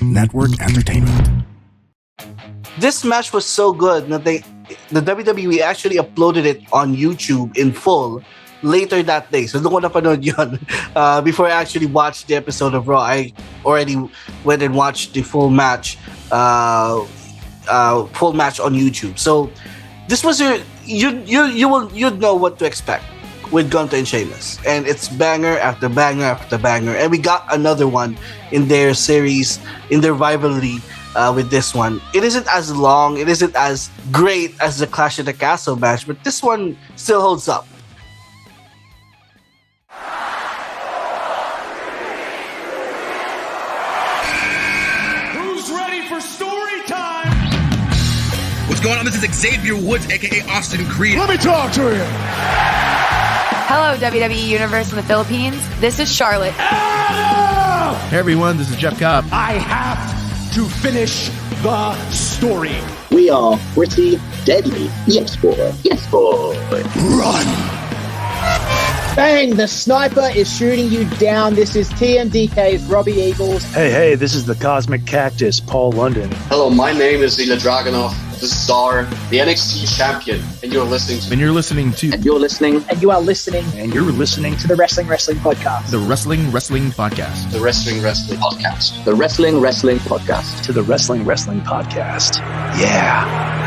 Network Entertainment. This match was so good that the WWE actually uploaded it on YouTube in full later that day. So doon ko napanood yun before I actually watched the episode of Raw. I already went and watched the full match on YouTube. So this was you'd know what to expect with Gunther and Sheamus, and it's banger after banger after banger, and we got another one in their series, in their rivalry with this one. It isn't as long, it isn't as great as the Clash of the Castle match, but this one still holds up. Who's ready for story time? What's going on? This is Xavier Woods, aka Austin Creed. Let me talk to him. Hello, WWE Universe in the Philippines. This is Charlotte. Adam! Hey everyone, this is Jeff Cobb. I have to finish the story. We are pretty deadly. Yes, boy. Yes, boy. Run! Bang! The sniper is shooting you down. This is TMDK's Robbie Eagles. Hey, this is the Cosmic Cactus, Paul London. Hello, my name is Ilja Dragunov, the Czar, the NXT champion, and you're listening to... And you're listening to... And you're listening... And you are listening... And you're listening to the Wrestling Podcast. The Wrestling Podcast. The Wrestling Podcast. The Wrestling Podcast. To the Wrestling Podcast. Yeah.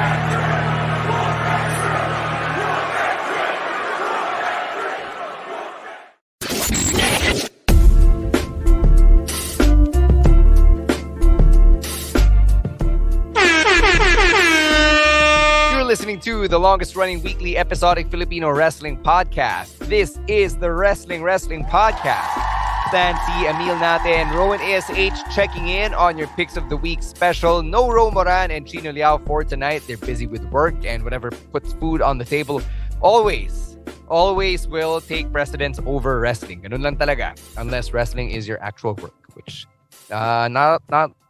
Listening to the longest running weekly episodic Filipino wrestling podcast. This is the Wrestling Podcast. Stancy, Emile natin, Rowen ASH checking in on your picks of the week special. No Ro Moran and Chino Liao for tonight. They're busy with work and whatever puts food on the table always will take precedence over wrestling. Ganun lang talaga. Unless wrestling is your actual work, which not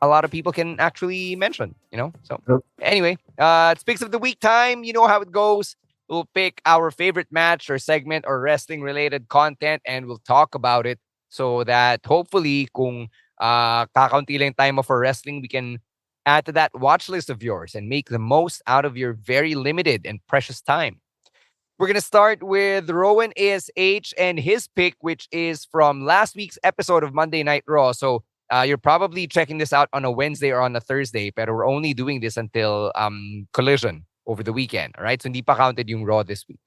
a lot of people can actually mention, you know? So anyway, it's Picks of the Week time. You know how it goes. We'll pick our favorite match or segment or wrestling related content and we'll talk about it so that hopefully kung kakaunti lang time for wrestling, we can add to that watch list of yours and make the most out of your very limited and precious time. We're going to start with Rowen ASH and his pick, which is from last week's episode of Monday Night Raw. So you're probably checking this out on a Wednesday or on a Thursday, but we're only doing this until Collision over the weekend. All right, so hindi pa counted yung Raw this week.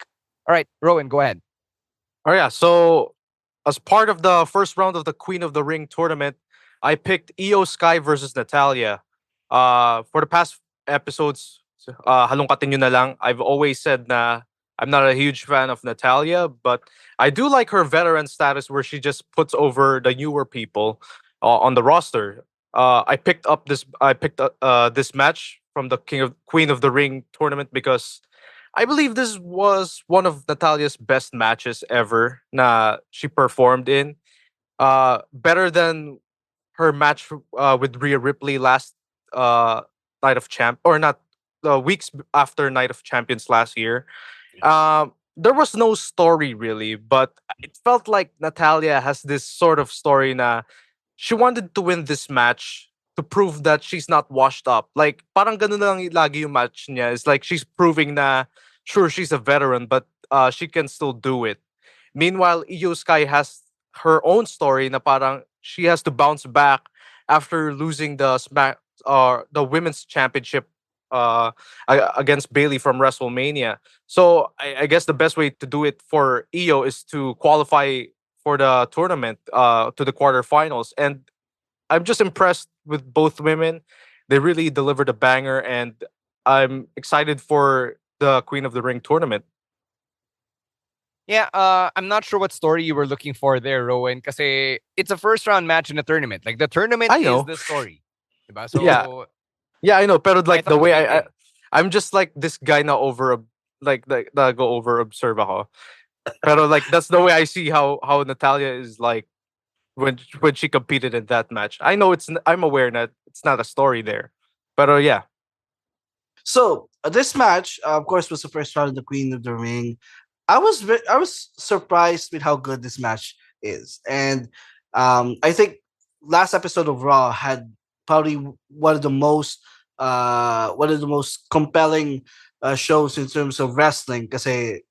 All right, Rowen, go ahead. Oh yeah, so as part of the first round of the Queen of the Ring tournament, I picked Io Sky versus Natalya. For the past episodes, halongkatin nyo na lang. I've always said na I'm not a huge fan of Natalya, but I do like her veteran status where she just puts over the newer people on the roster. I picked this match from the Queen of the Ring tournament because I believe this was one of Natalya's best matches ever na she performed in. Better than her match with Rhea Ripley last Night of Champ, or not weeks after Night of Champions last year. There was no story really, but it felt like Natalya has this sort of story na she wanted to win this match to prove that she's not washed up. Like, parang ganun lang lagi yung match niya. It's like she's proving na, sure, she's a veteran, but she can still do it. Meanwhile, Io Sky has her own story na parang she has to bounce back after losing the women's championship against Bayley from WrestleMania. So I guess the best way to do it for Io is to qualify for the tournament to the quarterfinals, and I'm just impressed with both women. They really delivered a banger, and I'm excited for the Queen of the Ring tournament. Yeah, I'm not sure what story you were looking for there, Rowen, kasi it's a first round match in a tournament. Like the tournament is the story. Diba? So yeah, I know. Pero like the way I'm just like this guy na go over observe ako. Pero like that's the way I see how Natalya is like when she competed in that match. I know I'm aware that it's not a story there, but yeah. So this match, of course, was the first round of the Queen of the Ring. I was surprised with how good this match is, and I think last episode of Raw had probably one of the most compelling shows in terms of wrestling. Because I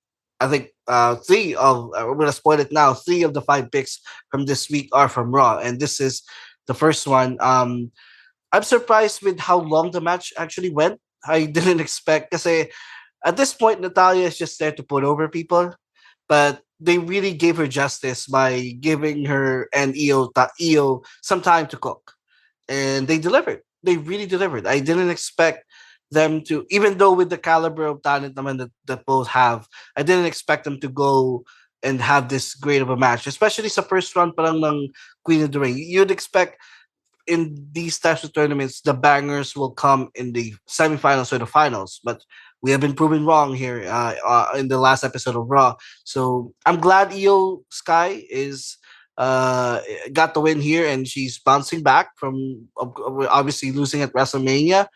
think I'm gonna spoil it now. 3 of the 5 picks from this week are from Raw, and this is the first one. I'm surprised with how long the match actually went. I didn't expect, because at this point Natalya is just there to put over people, but they really gave her justice by giving her and Io some time to cook, and they delivered. They really delivered. I didn't expect them to, even though with the caliber of talent naman that both have, I didn't expect them to go and have this great of a match, especially sa first round pa lang ng Queen of the Ring. You'd expect in these types of tournaments, the bangers will come in the semifinals or the finals. But we have been proven wrong here in the last episode of Raw. So I'm glad Io Sky is got the win here, and she's bouncing back from obviously losing at WrestleMania.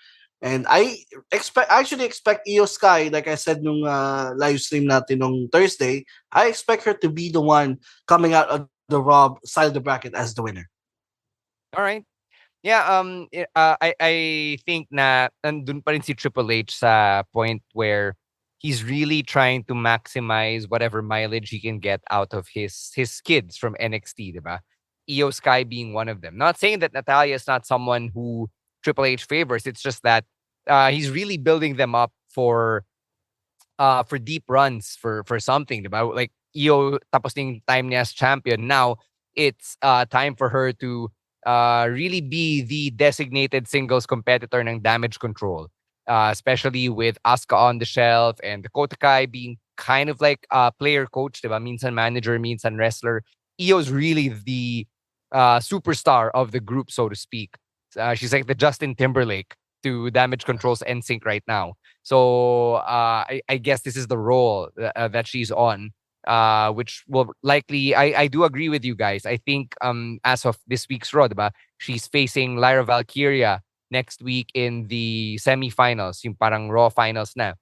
And I actually expect Io Sky, like I said nung live stream natin nung Thursday, I expect her to be the one coming out of the Raw side of the bracket as the winner. All right. Yeah, I think na nandun pa rin si Triple H sa point where he's really trying to maximize whatever mileage he can get out of his kids from NXT, diba? Io Sky being one of them. Not saying that Natalya is not someone who Triple H favors. It's just that he's really building them up for deep runs for something, diba? Like Io tapos ng time niya as champion. Now it's time for her to really be the designated singles competitor ng Damage Control, especially with Asuka on the shelf and Dakota Kai being kind of like a player coach, diba? Minsan manager, minsan wrestler. Io's really the superstar of the group, so to speak. She's like the Justin Timberlake to Damage Control's NSYNC right now. So I guess this is the role that she's on. Which will likely, I do agree with you guys. I think as of this week's Raw, diba, she's facing Lyra Valkyria next week in the semifinals, yung parang Raw finals na.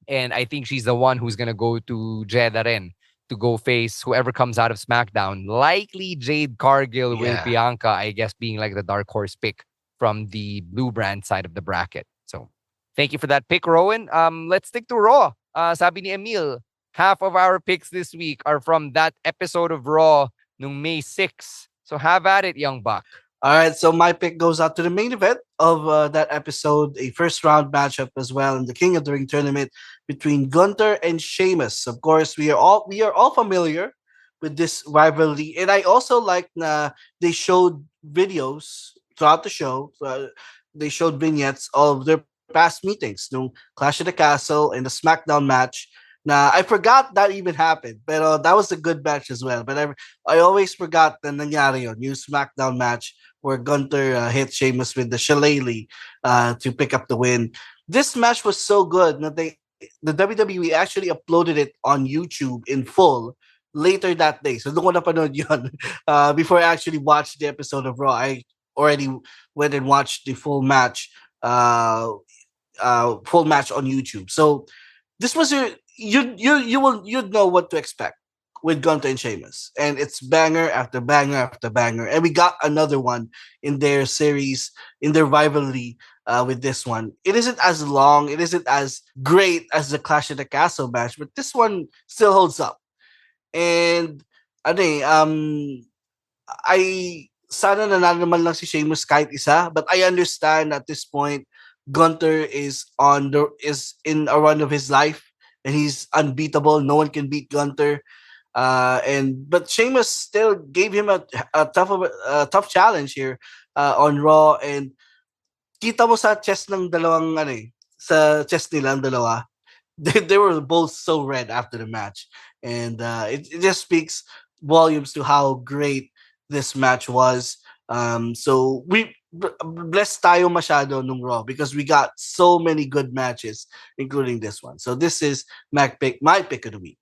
And I think she's the one who's gonna go to Jeddah rin to go face whoever comes out of SmackDown. Likely Jade Cargill with Bianca, I guess, being like the dark horse pick from the blue brand side of the bracket. So thank you for that pick, Rowan. Let's stick to Raw. Sabi ni Emile, half of our picks this week are from that episode of Raw nung May 6. So have at it, young buck. All right, so my pick goes out to the main event of that episode, a first round matchup as well in the King of the Ring tournament between Gunther and Sheamus. Of course, we are all familiar with this rivalry, and I also like they showed videos throughout the show. They showed vignettes of their past meetings, no Clash of the Castle and the SmackDown match. Now, I forgot that even happened, but that was a good match as well. But I always forgot the nangyari yun, new SmackDown match where Gunther hit Sheamus with the shillelagh to pick up the win. This match was so good that the WWE actually uploaded it on YouTube in full later that day. So doon ko napanood yun before I actually watched the episode of Raw. I already went and watched the full match on YouTube. So this was you'd know what to expect with Gunther and Sheamus, and it's banger after banger after banger, and we got another one in their series, in their rivalry with this one. It isn't as long, it isn't as great as the Clash of the Castle match, but this one still holds up. And I sana nanalo naman lang si Sheamus kahit isa, but I understand at this point Gunther is in a run of his life, and he's unbeatable. No one can beat Gunther. But Sheamus still gave him a tough challenge here on Raw, and kita mo sa chest ng dalawang sa chest nila ang dalawa. They were both so red after the match, and it just speaks volumes to how great this match was. So we blessed tayo masyado nung Raw because we got so many good matches, including this one. So this is my pick of the week.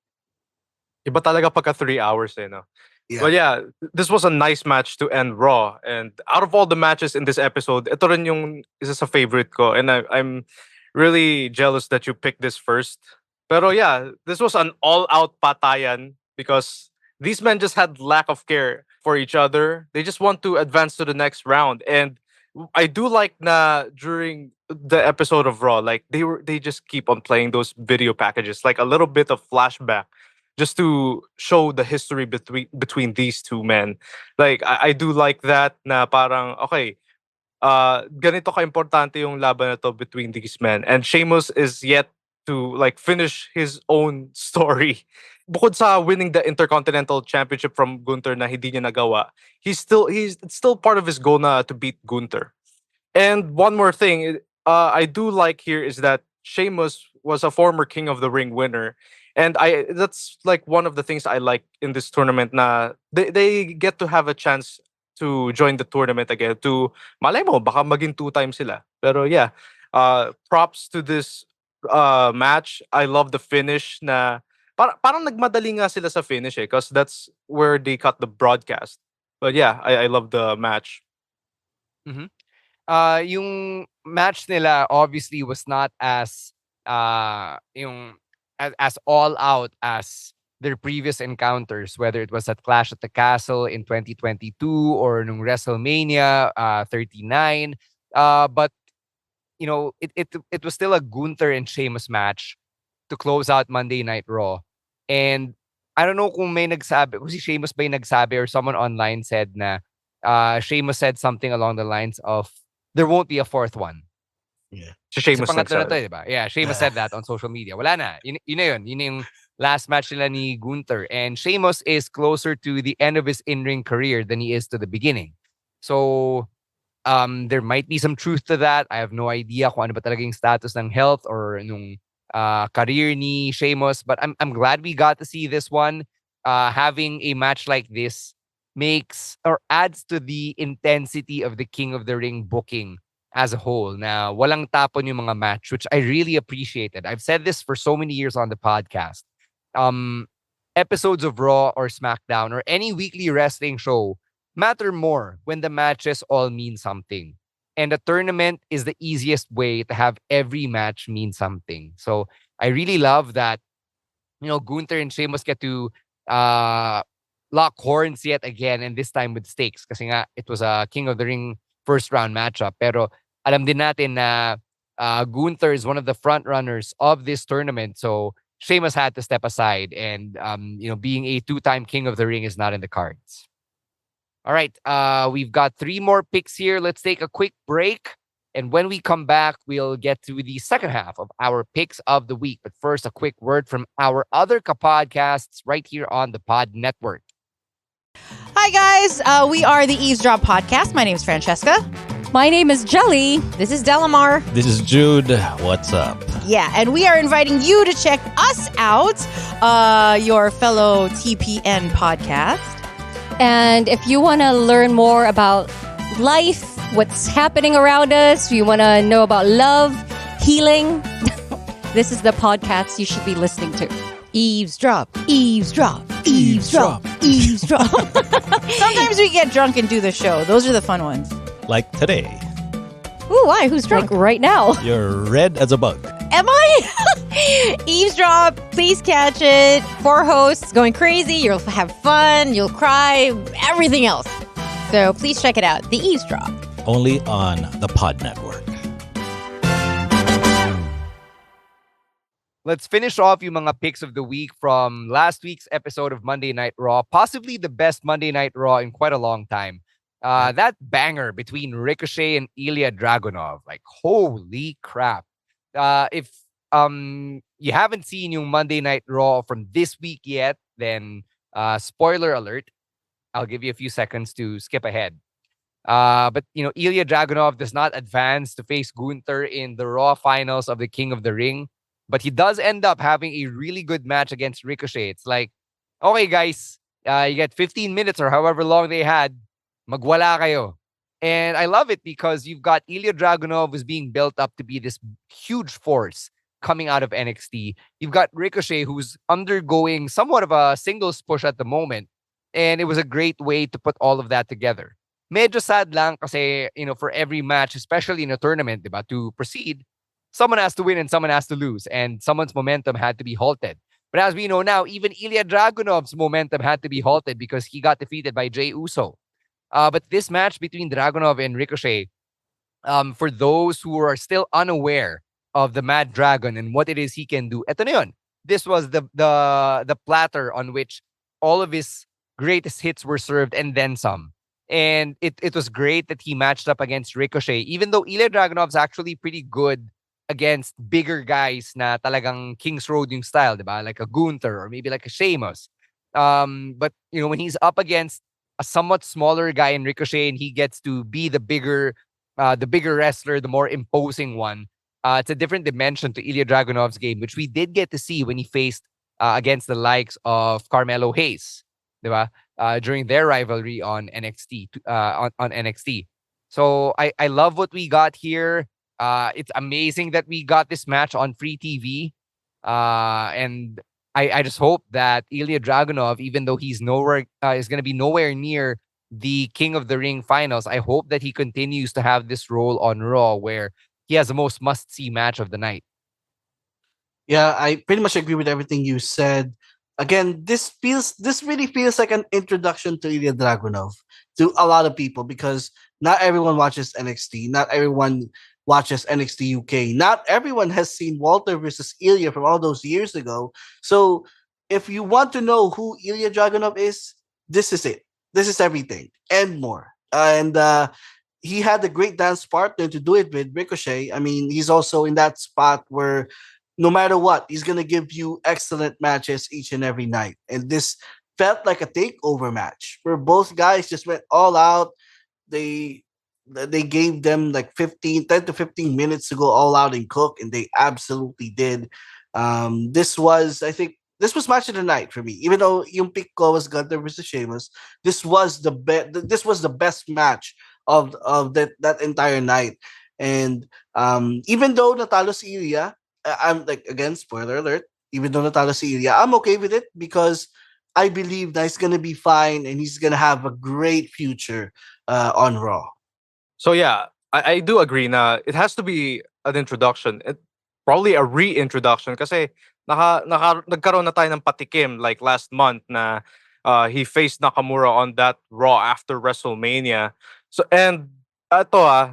Iba talaga pagka 3 hours, no? Yeah. But yeah, this was a nice match to end Raw. And out of all the matches in this episode, ito rin yung isa sa favorite ko. And I'm really jealous that you picked this first. Pero yeah, this was an all-out patayan because these men just had lack of care for each other. They just want to advance to the next round. And I do like na during the episode of Raw, like they just keep on playing those video packages, like a little bit of flashback, just to show the history between these two men. Like I do like that na parang okay, ganito ka importante yung laban na to between these men, and Sheamus is yet to like finish his own story. Bukod sa winning the Intercontinental Championship from Gunther na hindi niya nagawa, he's it's still part of his goal na to beat Gunther. And one more thing, I do like here is that Sheamus was a former King of the Ring winner, and I that's like one of the things I like in this tournament. Na they get to have a chance to join the tournament again. To malay mo, baka maging 2 times sila. Pero yeah, props to this match. I love the finish. Na parang nagmadali nga sila sa finish because that's where they cut the broadcast. But yeah, I love the match. Mm-hmm. Yung match nila obviously was not as as all out as their previous encounters, whether it was at Clash at the Castle in 2022 or nung WrestleMania 39. But it was still a Gunther and Sheamus match to close out Monday Night Raw. And I don't know kung may nagsabi, kung si Sheamus ba yung nagsabi or someone online said na Sheamus said something along the lines of there won't be a fourth one. Yeah. Si Sheamus pangatlo na to, nagsabi. diba? Yeah, Sheamus said that on social media. Wala na. Yun na yun. Yun na yung last match nila ni Gunther. And Sheamus is closer to the end of his in-ring career than he is to the beginning. So, there might be some truth to that. I have no idea kung ano ba talaga yung status ng health or nung career ni Sheamus. But I'm glad we got to see this one. Having a match like this makes or adds to the intensity of the King of the Ring booking as a whole. Now, walang tapon yung mga match, which I really appreciated. I've said this for so many years on the podcast. Episodes of Raw or SmackDown or any weekly wrestling show matter more when the matches all mean something. And a tournament is the easiest way to have every match mean something. So I really love that, Gunther and Sheamus get to lock horns yet again, and this time with stakes. Kasi nga, it was a King of the Ring first round matchup. Pero alam din natin na Gunther is one of the front runners of this tournament. So Sheamus had to step aside, and being a 2-time King of the Ring is not in the cards. All right, we've got 3 more picks here. Let's take a quick break. And when we come back, we'll get to the second half of our picks of the week. But first, a quick word from our other podcasts right here on the Pod Network. Hi, guys. We are the Eavesdrop Podcast. My name is Francesca. My name is Jelly. This is Delamar. This is Jude. What's up? Yeah, and we are inviting you to check us out, your fellow TPN podcast. And if you want to learn more about life, what's happening around us, you want to know about love, healing, this is the podcast you should be listening to. Eavesdrop, eavesdrop, eavesdrop, eavesdrop. Sometimes we get drunk and do the show. Those are the fun ones. Like today. Ooh, why? Who's drunk? Like right now. You're red as a bug. Am I? Eavesdrop, please catch it. 4 hosts going crazy. You'll have fun. You'll cry. Everything else. So please check it out. The Eavesdrop. Only on the Pod Network. Let's finish off yung mga picks of the week from last week's episode of Monday Night Raw. Possibly the best Monday Night Raw in quite a long time. That banger between Ricochet and Ilja Dragunov. Like, holy crap. If you haven't seen yung Monday Night Raw from this week yet, then spoiler alert. I'll give you a few seconds to skip ahead. But, Ilja Dragunov does not advance to face Gunther in the Raw finals of the King of the Ring. But he does end up having a really good match against Ricochet. It's like, okay, guys, you get 15 minutes or however long they had. Magwala kayo. And I love it because you've got Ilja Dragunov who's being built up to be this huge force coming out of NXT. You've got Ricochet who's undergoing somewhat of a singles push at the moment. And it was a great way to put all of that together. Medyo sad lang kasi, for every match, especially in a tournament, diba, to proceed, someone has to win and someone has to lose. And someone's momentum had to be halted. But as we know now, even Ilja Dragunov's momentum had to be halted because he got defeated by Jey Uso. But this match between Dragunov and Ricochet, For those who are still unaware of the Mad Dragon and what it is he can do, eto na yun. This was the platter on which all of his greatest hits were served and then some. And it was great that he matched up against Ricochet, even though Ilya Dragunov's actually pretty good against bigger guys na talagang King's Road yung style, diba? Like a Gunther or maybe like a Sheamus. But when he's up against a somewhat smaller guy in Ricochet and he gets to be the bigger wrestler, the more imposing one, it's a different dimension to Ilya Dragunov's game, which we did get to see when he faced against the likes of Carmelo Hayes, diba? During their rivalry on NXT. On NXT. So I love what we got here. It's amazing that we got this match on free TV. And I just hope that Ilya Dragunov, even though he's is going to be nowhere near the King of the Ring finals, I hope that he continues to have this role on Raw where he has the most must-see match of the night. Yeah, I pretty much agree with everything you said. Again, this really feels like an introduction to Ilya Dragunov to a lot of people because not everyone watches NXT, not everyone watches NXT UK, not everyone has seen Walter versus Ilya from all those years ago. So if you want to know who Ilya Dragunov is, this is it. This is everything and more. And he had a great dance partner to do it with, Ricochet. I mean, he's also in that spot where no matter what, he's going to give you excellent matches each and every night. And this felt like a takeover match where both guys just went all out. They gave them like 10 to 15 minutes to go all out and cook, and they absolutely did. This was match of the night for me. Even though yung pick ko was Gunther versus Sheamus, this was the best match of that entire night. And even though natalo si Ilya, I'm like, again, spoiler alert, even though natalo si Ilya, I'm okay with it because I believe that he's gonna be fine and he's gonna have a great future on Raw. So yeah, I do agree na it has to be an introduction. Probably a reintroduction kasi nagkaroon na tayo ng patikim like last month na he faced Nakamura on that Raw after WrestleMania. So and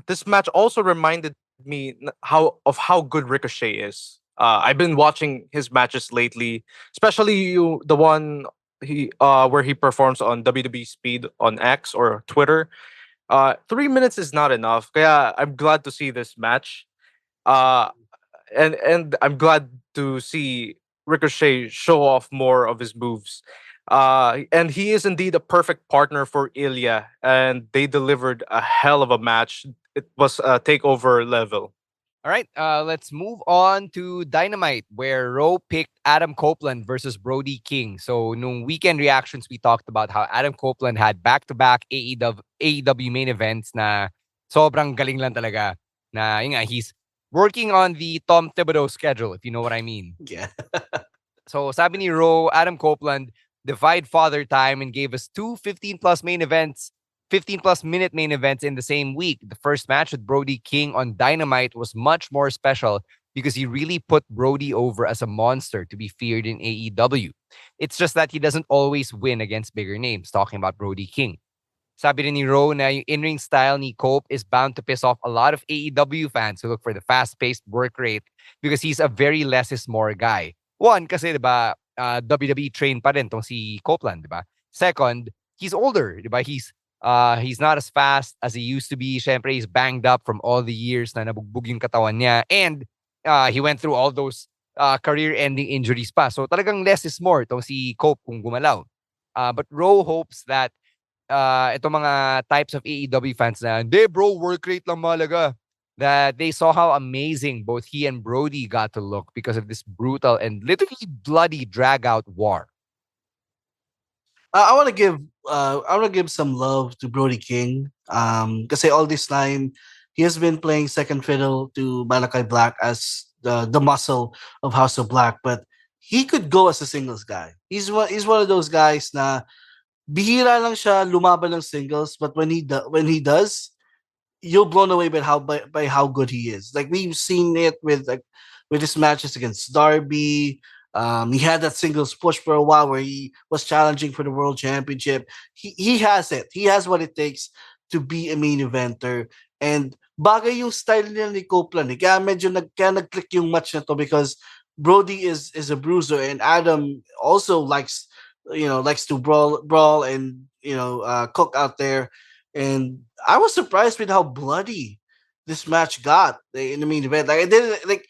this match also reminded me how good Ricochet is. I've been watching his matches lately, especially the one where he performs on WWE Speed on X or Twitter. 3 minutes is not enough. Kaya I'm glad to see this match. And I'm glad to see Ricochet show off more of his moves. And he is indeed a perfect partner for Ilya, and they delivered a hell of a match. It was a takeover level. All right, let's move on to Dynamite, where Raw picked Adam Copeland versus Brody King. So, nung weekend reactions, we talked about how Adam Copeland had back-to-back AEW main events na sobrang galing lang talaga. Na yun nga, he's working on the Tom Thibodeau schedule, if you know what I mean. Yeah. So, sabi ni Raw, Adam Copeland defied Father Time and gave us two 15-plus main events 15-plus minute main events in the same week. The first match with Brody King on Dynamite was much more special because he really put Brody over as a monster to be feared in AEW. It's just that he doesn't always win against bigger names, talking about Brody King. Sabi rin ni Raw na yung in-ring style ni Cope is bound to piss off a lot of AEW fans who look for the fast-paced work rate because he's a very less is more guy. One, kasi diba, WWE trained pa rin tong si Copeland, diba? Second, he's older, diba? He's not as fast as he used to be. Syempre, he's banged up from all the years na nabugbog yung katawan niya. And he went through all those career-ending injuries pa. So talagang less is more itong si Cope kung gumalaw. But Raw hopes that itong mga types of AEW fans na, hindi bro, work rate lang malaga. That they saw how amazing both he and Brody got to look because of this brutal and literally bloody drag-out war. I want to give some love to Brody King. Kasi all this time he has been playing second fiddle to Malakai Black as the muscle of House of Black, but he could go as a singles guy. He's one of those guys na bihira lang siya lumaban ng singles, but when he does, you're blown away by how good he is. Like we've seen it with his matches against Darby. He had that singles push for a while where he was challenging for the world championship. He has it. He has what it takes to be a main eventer. And bagay yung style nila ni Copeland. Kaya medyo nag-click yung match na to because Brody is a bruiser and Adam also likes to brawl and cook out there. And I was surprised with how bloody this match got in the main event. Like I didn't like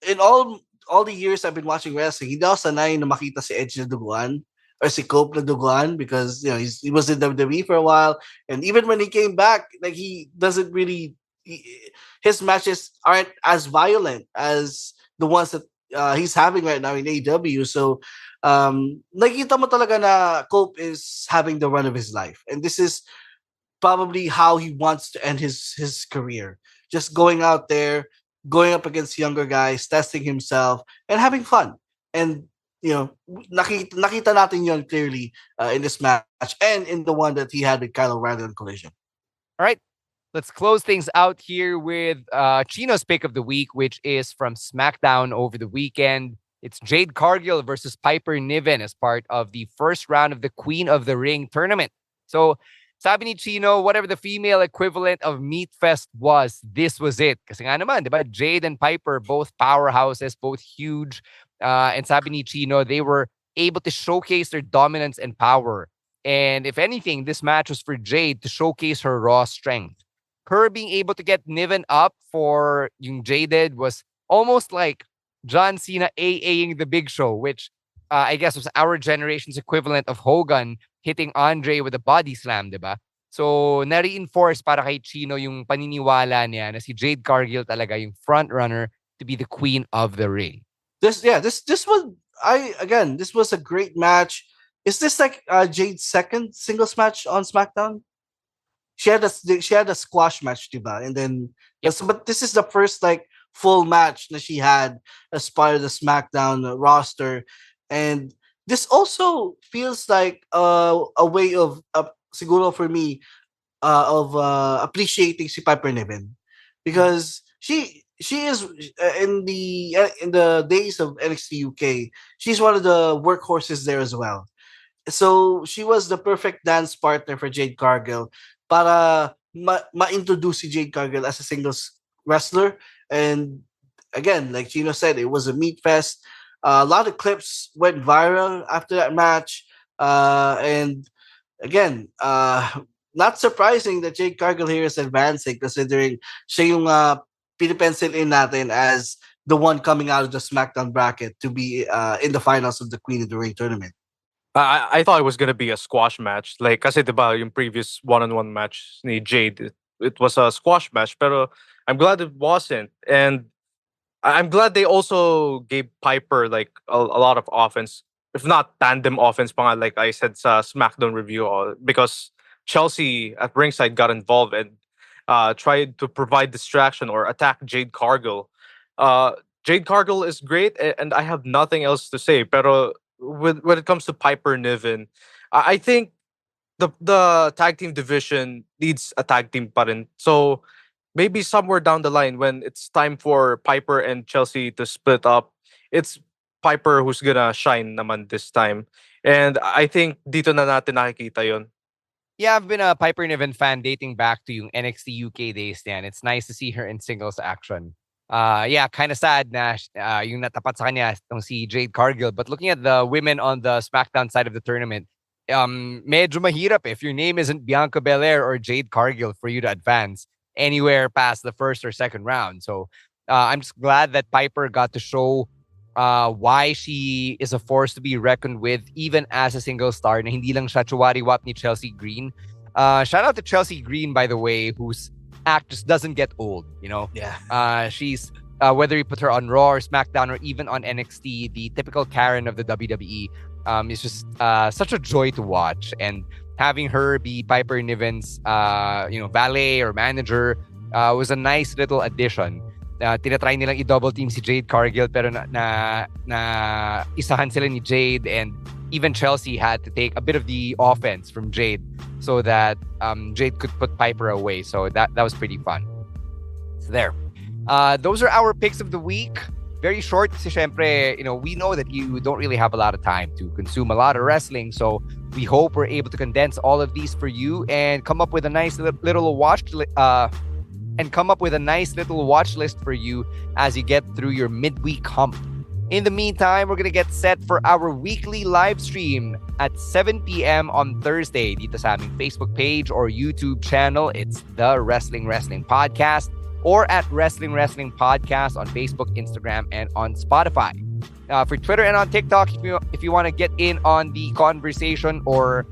in all the years I've been watching wrestling, hindi ako sanay na makita si Edge na duguan or si Cope na duguan because he was in WWE for a while, and even when he came back, like he doesn't really his matches aren't as violent as the ones that he's having right now in AEW. So nakita mo talaga na Cope is having the run of his life, and this is probably how he wants to end his career. Just going out there, going up against younger guys, testing himself, and having fun. And nakita natin yun clearly in this match and in the one that he had with Kyle O'Reilly on Collision. All right, let's close things out here with Chino's pick of the week, which is from SmackDown over the weekend. It's Jade Cargill versus Piper Niven as part of the first round of the Queen of the Ring tournament. So, sabi ni Chino, whatever the female equivalent of Meat Fest was, this was it. Kasi nga naman, di ba? Jade and Piper, both powerhouses, both huge. And sabi ni Chino, they were able to showcase their dominance and power. And if anything, this match was for Jade to showcase her raw strength. Her being able to get Niven up for yung Jaded was almost like John Cena AAing the Big Show, which I guess was our generation's equivalent of Hogan hitting Andre with a body slam, diba? So, na-reinforce para kay Chino yung paniniwala niya na si Jade Cargill talaga yung front runner to be the Queen of the Ring. This was a great match. Is this like Jade's second singles match on SmackDown? She had a squash match, diba? And then but this is the first like full match that she had as part of the SmackDown roster. And this also feels like a way of siguro for me of appreciating si Piper Niven, because she is in the days of NXT UK, she's one of the workhorses there as well. So she was the perfect dance partner for Jade Cargill para ma-introduce si Jade Cargill as a singles wrestler. And again, like Chino said, it was a meat fest. A lot of clips went viral after that match. And again, not surprising that Jade Cargill here is advancing, considering siya yung pinipencil in natin as the one coming out of the SmackDown bracket to be in the finals of the Queen of the Ring tournament. I thought it was gonna be a squash match. Like, kasi diba, yung previous one-on-one match ni Jade, it was a squash match. Pero I'm glad it wasn't. And I'm glad they also gave Piper like a lot of offense, if not tandem offense, pa nga, like I said sa SmackDown review, because Chelsea at ringside got involved and tried to provide distraction or attack Jade Cargill. Jade Cargill is great, and I have nothing else to say. Pero when it comes to Piper Niven, I think the tag team division needs a tag team pa rin. So maybe somewhere down the line when it's time for Piper and Chelsea to split up, it's Piper who's gonna shine naman this time. And I think dito na natin nakikita yun. Yeah, I've been a Piper Niven fan dating back to yung NXT UK days, Dan. It's nice to see her in singles action. Yeah, kind of sad na yung natapat sa kanya itong si Jade Cargill. But looking at the women on the SmackDown side of the tournament, medyo mahirap if your name isn't Bianca Belair or Jade Cargill for you to advance anywhere past the first or second round. So I'm just glad that Piper got to show why she is a force to be reckoned with, even as a single star, na hindi lang siya chuwari-wap ni Chelsea Green. Shout out to Chelsea Green, by the way, whose act just doesn't get old, you know? Yeah. She's, whether you put her on Raw or SmackDown or even on NXT, the typical Karen of the WWE, is just such a joy to watch. And having her be Piper Niven's, valet or manager was a nice little addition. Tinatry nilang i-double team si Jade Cargill, pero na isahan sila ni Jade, and even Chelsea had to take a bit of the offense from Jade so that Jade could put Piper away. So that was pretty fun. So there. Those are our picks of the week. very short kasi syempre, we know that you don't really have a lot of time to consume a lot of wrestling. So we hope we're able to condense all of these for you and come up with a nice little watch list for you as you get through your midweek hump. In the meantime, we're gonna get set for our weekly live stream at 7 p.m. on Thursday dito sa aming Facebook page or YouTube channel. It's the Wrestling Podcast, or at Wrestling Podcast on Facebook, Instagram, and on Spotify. For Twitter and on TikTok, if you want to get in on the conversation or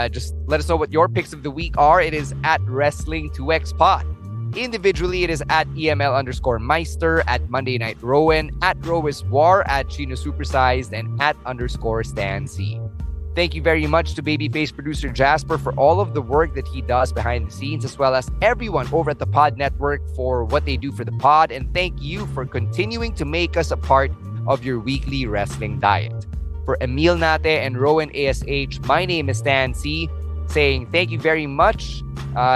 just let us know what your picks of the week are, it is at Wrestling2XPod. Individually, it is at EML_Meister, at Monday Night Rowen, at Rowiswar, at Chino Supersized, and at _Stan C. Thank you very much to babyface producer Jasper for all of the work that he does behind the scenes, as well as everyone over at the Pod Network for what they do for the pod. And thank you for continuing to make us a part of your weekly wrestling diet. For Emile Nate and Rowen ASH, my name is Stan C, saying thank you very much.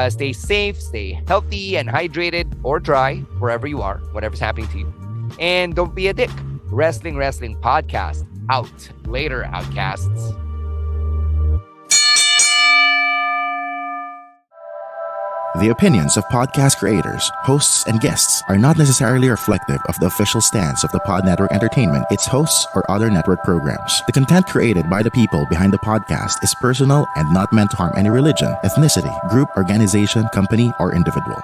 Stay safe, stay healthy and hydrated or dry, wherever you are, whatever's happening to you. And don't be a dick. Wrestling Podcast. Out. Later, outcasts. The opinions of podcast creators, hosts, and guests are not necessarily reflective of the official stance of the Pod Network Entertainment, its hosts, or other network programs. The content created by the people behind the podcast is personal and not meant to harm any religion, ethnicity, group, organization, company, or individual.